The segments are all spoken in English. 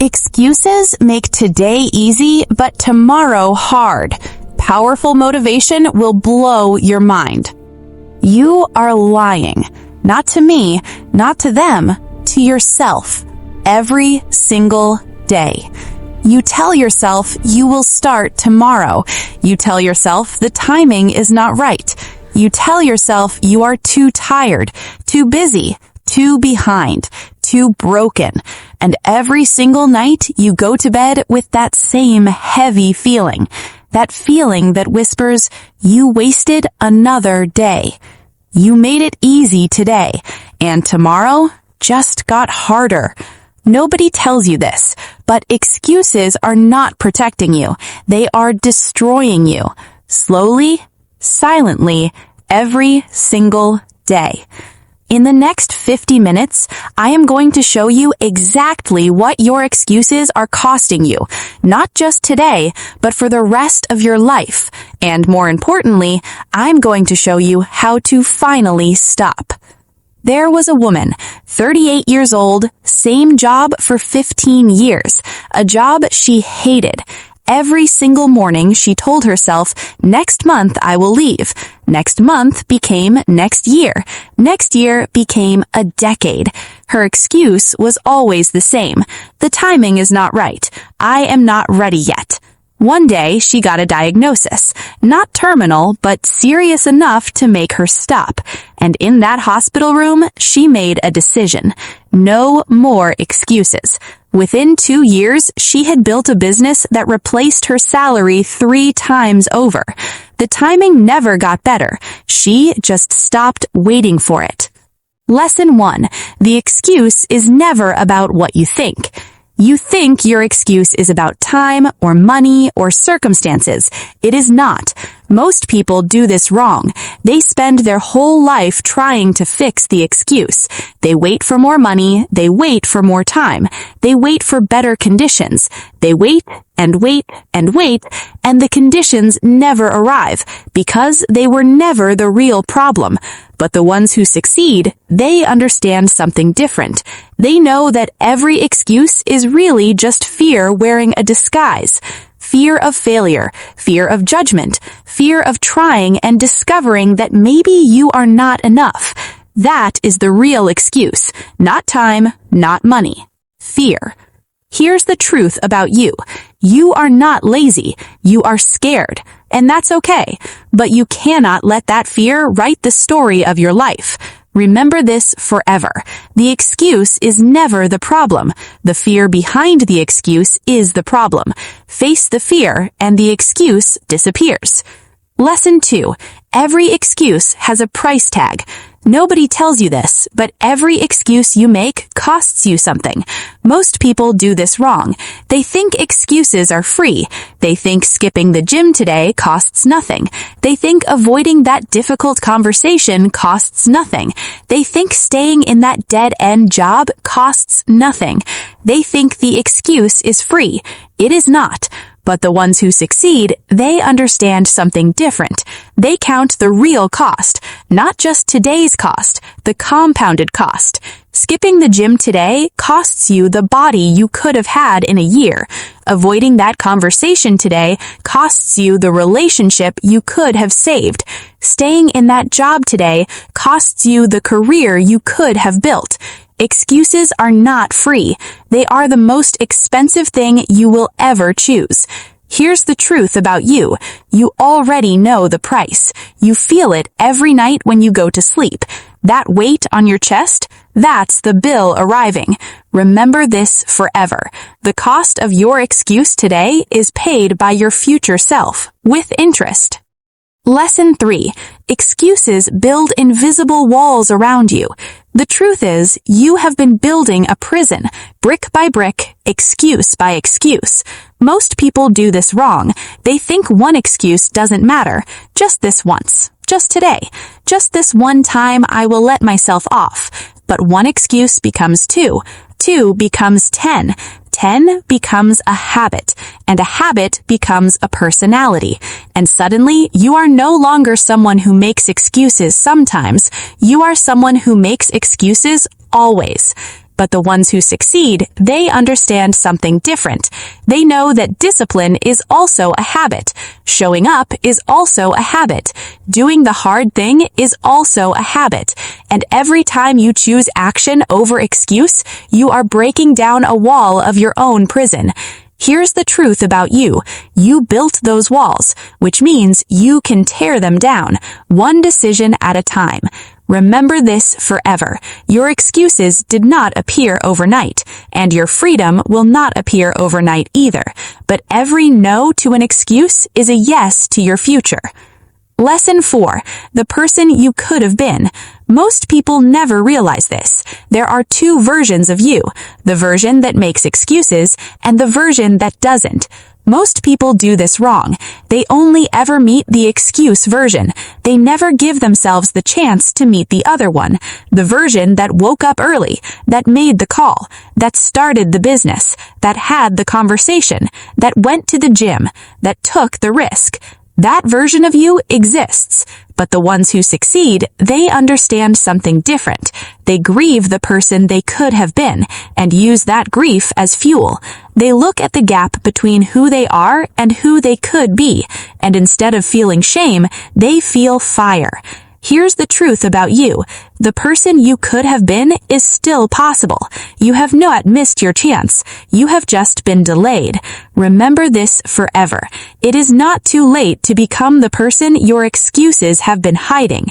Excuses make today easy, but tomorrow hard. Powerful motivation will blow your mind. You are lying. Not to me, not to them, to yourself. Every single day. You tell yourself you will start tomorrow. You tell yourself the timing is not right. You tell yourself you are too tired, too busy, too behind, too broken. And every single night you go to bed with that same heavy feeling. That feeling that whispers, you wasted another day. You made it easy today, and tomorrow just got harder. Nobody tells you this, but excuses are not protecting you. They are destroying you. Slowly, silently, every single day. In the next 50 minutes, I am going to show you exactly what your excuses are costing you, not just today, but for the rest of your life. And more importantly, I'm going to show you how to finally stop. There was a woman, 38 years old, same job for 15 years, a job she hated. Every single morning she told herself, next month I will leave. Next month became next year. Next year became a decade. Her excuse was always the same. The timing is not right. I am not ready yet. One day she got a diagnosis, not terminal, but serious enough to make her stop. And in that hospital room, she made a decision. No more excuses. Within 2 years, she had built a business that replaced her salary 3 times over. The timing never got better. She just stopped waiting for it. Lesson 1. The excuse is never about what you think. You think your excuse is about time or money or circumstances. It is not. Most people do this wrong. They spend their whole life trying to fix the excuse. They wait for more money. They wait for more time. They wait for better conditions. They wait and wait and wait, and the conditions never arrive because they were never the real problem. But the ones who succeed, they understand something different. They know that every excuse is really just fear wearing a disguise. Fear of failure, fear of judgment, fear of trying and discovering that maybe you are not enough. That is the real excuse. Not time, not money. Fear. Here's the truth about you. You are not lazy. You are scared. And that's okay. But you cannot let that fear write the story of your life. Remember this forever. The excuse is never the problem. The fear behind the excuse is the problem. Face the fear and the excuse disappears. Lesson 2. Every excuse has a price tag. Nobody tells you this, but every excuse you make costs you something. Most people do this wrong. They think excuses are free. They think skipping the gym today costs nothing. They think avoiding that difficult conversation costs nothing. They think staying in that dead-end job costs nothing. They think the excuse is free. It is not. But the ones who succeed, they understand something different. They count the real cost, not just today's cost, the compounded cost. Skipping the gym today costs you the body you could have had in a year. Avoiding that conversation today costs you the relationship you could have saved. Staying in that job today costs you the career you could have built. Excuses are not free. They are the most expensive thing you will ever choose. Here's the truth about you. You already know the price. You feel it every night when you go to sleep. That weight on your chest, that's the bill arriving. Remember this forever. The cost of your excuse today is paid by your future self, with interest. Lesson 3. Excuses build invisible walls around you. The truth is, you have been building a prison, brick by brick, excuse by excuse. Most people do this wrong. They think one excuse doesn't matter. Just this once. Just today. Just this one time I will let myself off. But one excuse becomes 2. 2 becomes 10. 10 becomes a habit, and a habit becomes a personality. And suddenly, you are no longer someone who makes excuses sometimes. You are someone who makes excuses always. But the ones who succeed, they understand something different. They know that discipline is also a habit. Showing up is also a habit. Doing the hard thing is also a habit. And every time you choose action over excuse, you are breaking down a wall of your own prison. Here's the truth about you. You built those walls, which means you can tear them down, one decision at a time. Remember this forever. Your excuses did not appear overnight, and your freedom will not appear overnight either. But every no to an excuse is a yes to your future. Lesson 4. The person you could have been. Most people never realize this. There are two versions of you, the version that makes excuses and the version that doesn't. Most people do this wrong. They only ever meet the excuse version. They never give themselves the chance to meet the other one, the version that woke up early, that made the call, that started the business, that had the conversation, that went to the gym, that took the risk. That version of you exists, but the ones who succeed, they understand something different. They grieve the person they could have been and use that grief as fuel. They look at the gap between who they are and who they could be, and instead of feeling shame, they feel fire. Here's the truth about you. The person you could have been is still possible. You have not missed your chance. You have just been delayed. Remember this forever. It is not too late to become the person your excuses have been hiding.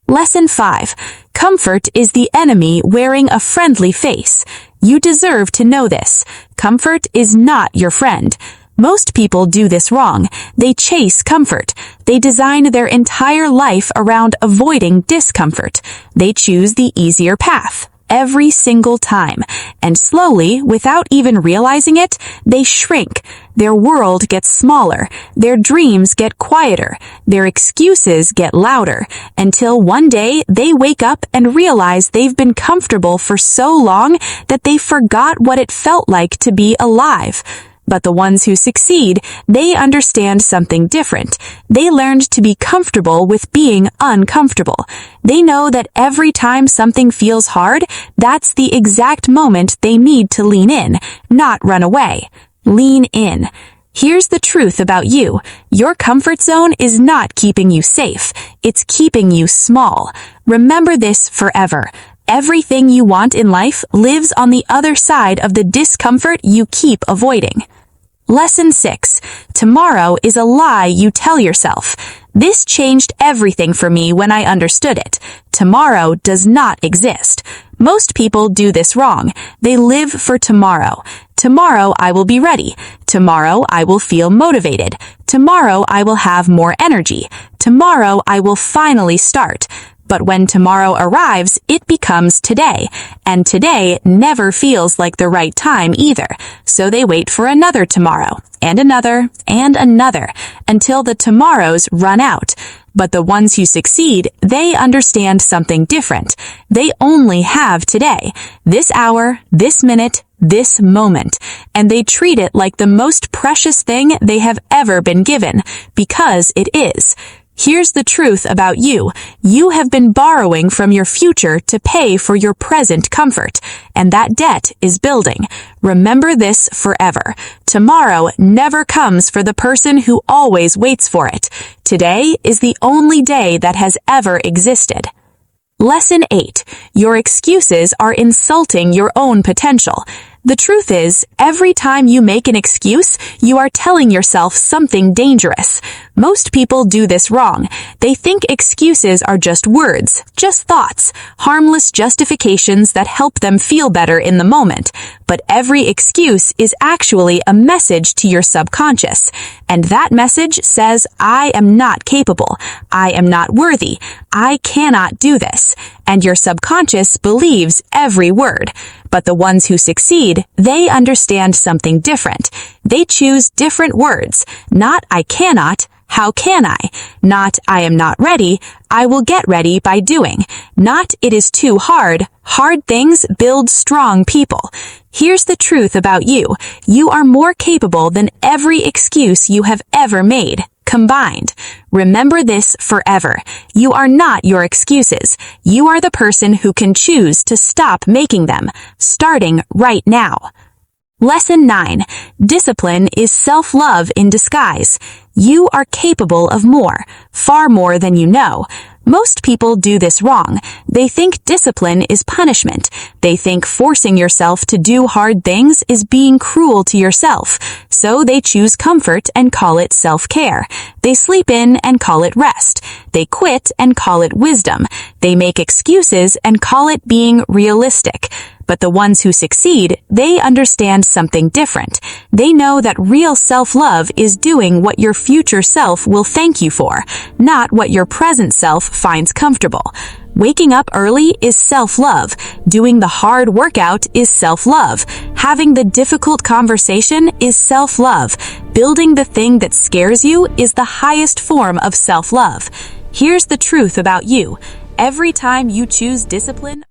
Lesson 5. Comfort is the enemy wearing a friendly face. You deserve to know this. Comfort is not your friend. Most people do this wrong. They chase comfort. They design their entire life around avoiding discomfort. They choose the easier path every single time. And slowly, without even realizing it, they shrink. Their world gets smaller. Their dreams get quieter. Their excuses get louder. Until one day, they wake up and realize they've been comfortable for so long that they forgot what it felt like to be alive. But the ones who succeed, they understand something different. They learned to be comfortable with being uncomfortable. They know that every time something feels hard, that's the exact moment they need to lean in, not run away. Lean in. Here's the truth about you. Your comfort zone is not keeping you safe. It's keeping you small. Remember this forever. Everything you want in life lives on the other side of the discomfort you keep avoiding. Lesson 6. Tomorrow is a lie you tell yourself. This changed everything for me when I understood it. Tomorrow does not exist. Most people do this wrong. They live for tomorrow. Tomorrow I will be ready. Tomorrow I will feel motivated. Tomorrow I will have more energy. Tomorrow I will finally start. But when tomorrow arrives, it becomes today, and today never feels like the right time either. So they wait for another tomorrow, and another, until the tomorrows run out. But the ones who succeed, they understand something different. They only have today, this hour, this minute, this moment, and they treat it like the most precious thing they have ever been given, because it is. Here's the truth about you. You have been borrowing from your future to pay for your present comfort, and that debt is building. Remember this forever. Tomorrow never comes for the person who always waits for it. Today is the only day that has ever existed. Lesson 8. Your excuses are insulting your own potential. The truth is, every time you make an excuse, you are telling yourself something dangerous. Most people do this wrong. They think excuses are just words, just thoughts, harmless justifications that help them feel better in the moment. But every excuse is actually a message to your subconscious. And that message says, I am not capable. I am not worthy. I cannot do this. And your subconscious believes every word. But the ones who succeed, they understand something different. They choose different words. Not I cannot, how can I? Not I am not ready, I will get ready by doing. Not it is too hard. Hard things build strong people. Here's the truth about you. You are more capable than every excuse you have ever made. combined. Remember this forever. You are not your excuses. You are the person who can choose to stop making them, starting right now. Lesson 9. Discipline is self-love in disguise. You are capable of more, far more than you know. Most people do this wrong. They think discipline is punishment. They think forcing yourself to do hard things is being cruel to yourself. So they choose comfort and call it self-care. They sleep in and call it rest. They quit and call it wisdom. They make excuses and call it being realistic. But the ones who succeed, they understand something different. They know that real self-love is doing what your future self will thank you for, not what your present self finds comfortable. Waking up early is self-love. Doing the hard workout is self-love. Having the difficult conversation is self-love. Building the thing that scares you is the highest form of self-love. Here's the truth about you. Every time you choose discipline